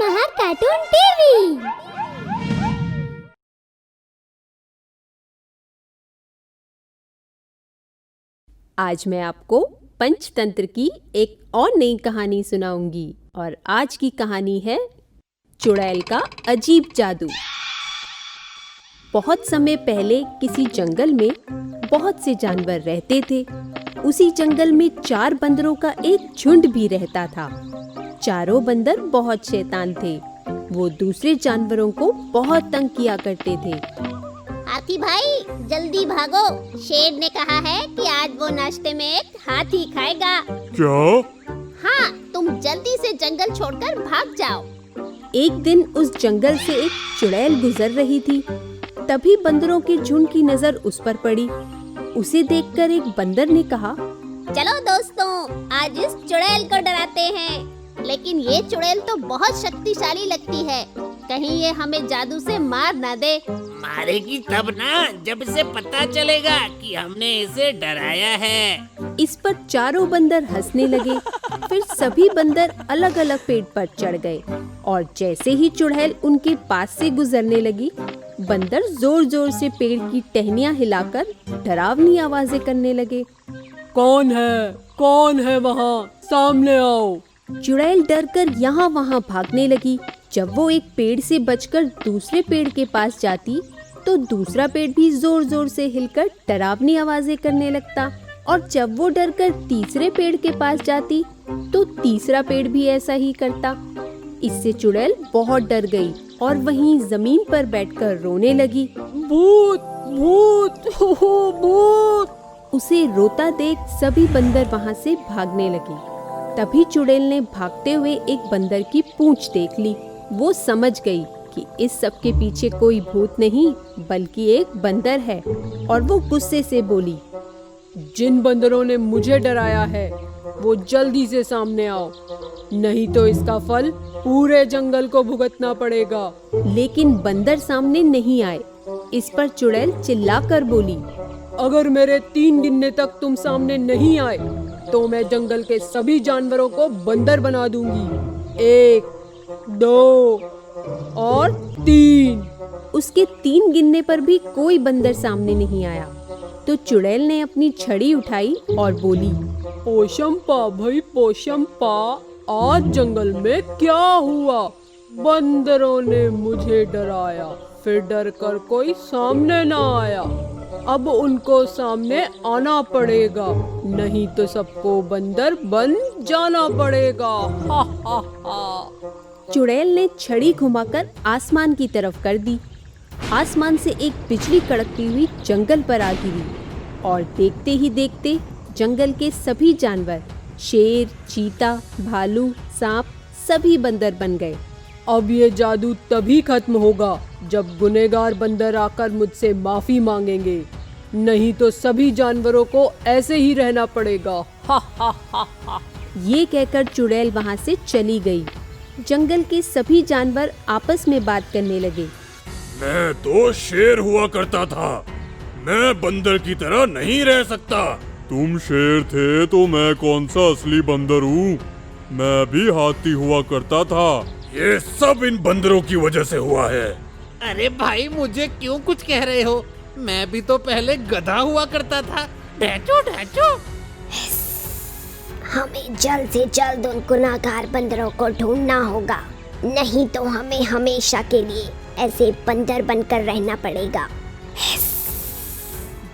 महा cartoon TV. आज मैं आपको पंचतंत्र की एक और नई कहानी सुनाऊंगी और आज की कहानी है चुड़ैल का अजीब जादू। बहुत समय पहले किसी जंगल में बहुत से जानवर रहते थे। उसी जंगल में 4 बंदरों का एक झुंड भी रहता था। चारों बंदर बहुत शैतान थे। वो दूसरे जानवरों को बहुत तंग किया करते थे। हाथी भाई जल्दी भागो, शेर ने कहा है कि आज वो नाश्ते में एक हाथी खाएगा। क्या? हाँ, तुम जल्दी से जंगल छोड़कर भाग जाओ। एक दिन उस जंगल से एक चुड़ैल गुजर रही थी। तभी बंदरों के झुंड की नजर उस पर पड़ी। उसे देखकर एक बंदर ने कहा, चलो दोस्तों, आज इस चुड़ैल को डराते हैं। लेकिन ये चुड़ैल तो बहुत शक्तिशाली लगती है, कहीं ये हमें जादू से मार ना दे। मारेगी तब ना जब इसे पता चलेगा कि हमने इसे डराया है। इस पर चारों बंदर हंसने लगे। फिर सभी बंदर अलग अलग पेड़ पर चढ़ गए और जैसे ही चुड़ैल उनके पास से गुजरने लगी, बंदर जोर जोर से पेड़ की टहनियां हिलाकर डरावनी आवाजें करने लगे। कौन है वहाँ? सामने आओ। चुड़ैल डरकर यहाँ वहाँ भागने लगी। जब वो एक पेड़ से बचकर दूसरे पेड़ के पास जाती तो दूसरा पेड़ भी जोर जोर से हिलकर डरावनी आवाजें करने लगता, और जब वो डरकर तीसरे पेड़ के पास जाती तो तीसरा पेड़ भी ऐसा ही करता। इससे चुड़ैल बहुत डर गई और वहीं जमीन पर बैठकर रोने लगी। भूत भूत हो भूत। उसे रोता देख सभी बंदर वहाँ से भागने लगे। तभी चुड़ैल ने भागते हुए एक बंदर की पूंछ देख ली। वो समझ गई कि इस सब के पीछे कोई भूत नहीं बल्कि एक बंदर है, और वो गुस्से से बोली, जिन बंदरों ने मुझे डराया है वो जल्दी से सामने आओ, नहीं तो इसका फल पूरे जंगल को भुगतना पड़ेगा। लेकिन बंदर सामने नहीं आए। इस पर चुड़ैल चिल्लाकर बोली, अगर मेरे 3 गिनने तक तुम सामने नहीं आए तो मैं जंगल के सभी जानवरों को बंदर बना दूंगी। 1, 2 और 3। उसके 3 गिनने पर भी कोई बंदर सामने नहीं आया। तो चुड़ैल ने अपनी छड़ी उठाई और बोली, पोशंपा भाई पोशंपा, आज जंगल में क्या हुआ? बंदरों ने मुझे डराया, फिर डर कर कोई सामने ना आया। अब उनको सामने आना पड़ेगा, नहीं तो सबको बंदर बन जाना पड़ेगा। हा हा हा। चुड़ैल ने छड़ी घुमाकर आसमान की तरफ कर दी। आसमान से एक बिजली कड़कती हुई जंगल पर आ गिरी, और देखते ही देखते जंगल के सभी जानवर, शेर, चीता, भालू, सांप, सभी बंदर बन गए। अब ये जादू तभी खत्म होगा जब गुनहगार बंदर आकर मुझसे माफी मांगेंगे, नहीं तो सभी जानवरों को ऐसे ही रहना पड़ेगा। हा हा हा हा। ये कहकर चुड़ैल वहाँ से चली गई। जंगल के सभी जानवर आपस में बात करने लगे। मैं तो शेर हुआ करता था, मैं बंदर की तरह नहीं रह सकता। तुम शेर थे तो मैं कौन सा असली बंदर हूँ? मैं भी हाथी हुआ करता था। ये सब इन बंदरों की वजह से हुआ है। अरे भाई, मुझे क्यों कुछ कह रहे हो? मैं भी तो पहले गधा हुआ करता था। ढैचो ढैचो। हमें जल्द से जल्द उन गुनाहगार बंदरों को ढूंढना होगा, नहीं तो हमें हमेशा के लिए ऐसे बंदर बनकर रहना पड़ेगा।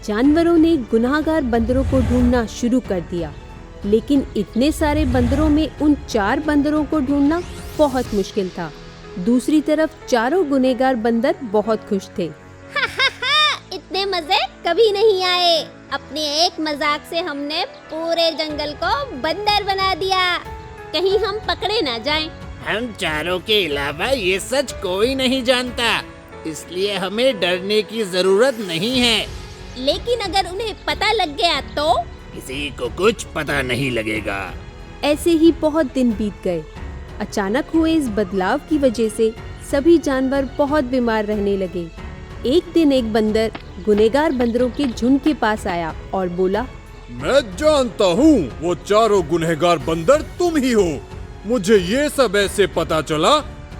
जानवरों ने गुनाहगार बंदरों को ढूंढना शुरू कर दिया, लेकिन इतने सारे बंदरों में उन 4 बंदरों को ढूंढना बहुत मुश्किल था। दूसरी तरफ चारों गुनहगार बंदर बहुत खुश थे। इतने मजे कभी नहीं आए। अपने एक मजाक से हमने पूरे जंगल को बंदर बना दिया, कहीं हम पकड़े ना जाएं। हम चारों के अलावा ये सच कोई नहीं जानता, इसलिए हमें डरने की जरूरत नहीं है। लेकिन अगर उन्हें पता लग गया तो? किसी को कुछ पता नहीं लगेगा। ऐसे ही बहुत दिन बीत गए। अचानक हुए इस बदलाव की वजह से सभी जानवर बहुत बीमार रहने लगे। एक दिन एक बंदर गुनहगार बंदरों के झुंड के पास आया और बोला, मैं जानता हूँ वो चारों गुनहगार बंदर तुम ही हो। मुझे ये सब ऐसे पता चला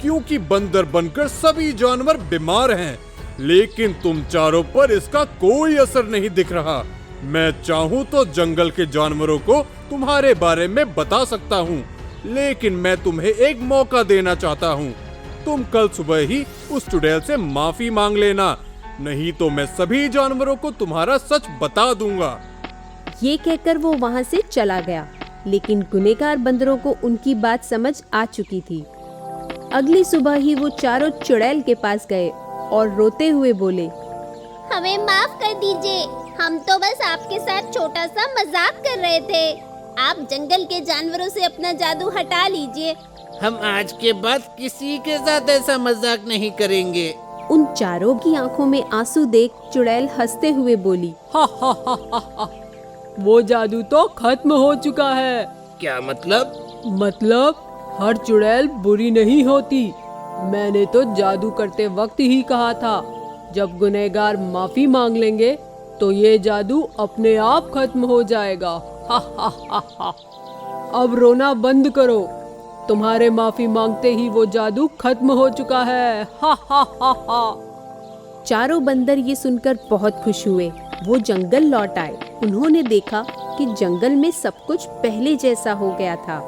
क्योंकि बंदर बनकर सभी जानवर बीमार हैं, लेकिन तुम चारों पर इसका कोई असर नहीं दिख रहा। मैं चाहूँ तो जंगल के जानवरों को तुम्हारे बारे में बता सकता हूँ, लेकिन मैं तुम्हें एक मौका देना चाहता हूँ। तुम कल सुबह ही उस चुड़ैल से माफी मांग लेना, नहीं तो मैं सभी जानवरों को तुम्हारा सच बता दूंगा। ये कहकर वो वहाँ से चला गया, लेकिन गुनहगार बंदरों को उनकी बात समझ आ चुकी थी। अगली सुबह ही वो चारों चुड़ैल के पास गए और रोते हुए बोले, हमें माफ कर दीजिए, हम तो बस आपके साथ छोटा सा मजाक कर रहे थे। आप जंगल के जानवरों से अपना जादू हटा लीजिए। हम आज के बाद किसी के साथ ऐसा मजाक नहीं करेंगे। उन चारों की आंखों में आंसू देख चुड़ैल हंसते हुए बोली, हा हा हा हा हा, वो जादू तो खत्म हो चुका है। क्या मतलब? मतलब हर चुड़ैल बुरी नहीं होती। मैंने तो जादू करते वक्त ही कहा था, जब गुनहगार माफी मांग लेंगे तो ये जादू अपने आप खत्म हो जाएगा। हा हा हा हा। अब रोना बंद करो, तुम्हारे माफी मांगते ही वो जादू खत्म हो चुका है। हा हा हा हा। चारों बंदर ये सुनकर बहुत खुश हुए। वो जंगल लौट आए। उन्होंने देखा कि जंगल में सब कुछ पहले जैसा हो गया था।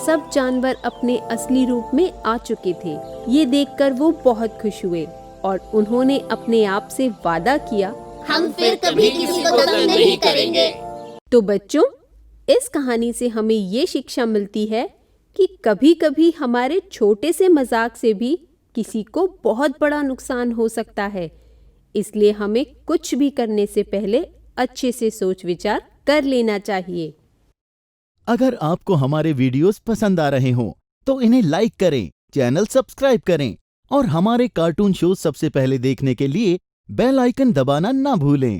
सब जानवर अपने असली रूप में आ चुके थे। ये देखकर वो बहुत खुश हुए और उन्होंने अपने आप से वादा किया, हम फिर कभी किसी को तंग नहीं करेंगे। तो बच्चों, इस कहानी से हमें ये शिक्षा मिलती है कि कभी-कभी हमारे छोटे से मजाक से भी किसी को बहुत बड़ा नुकसान हो सकता है। इसलिए हमें कुछ भी करने से पहले अच्छे से सोच विचार कर लेना चाहिए। अगर आपको हमारे वीडियोस पसंद आ रहे हों तो इन्हें लाइक करें, चैनल सब्सक्राइब करें और हमारे कार्टून शो सबसे पहले देखने के लिए बेल आइकन दबाना ना भूलें।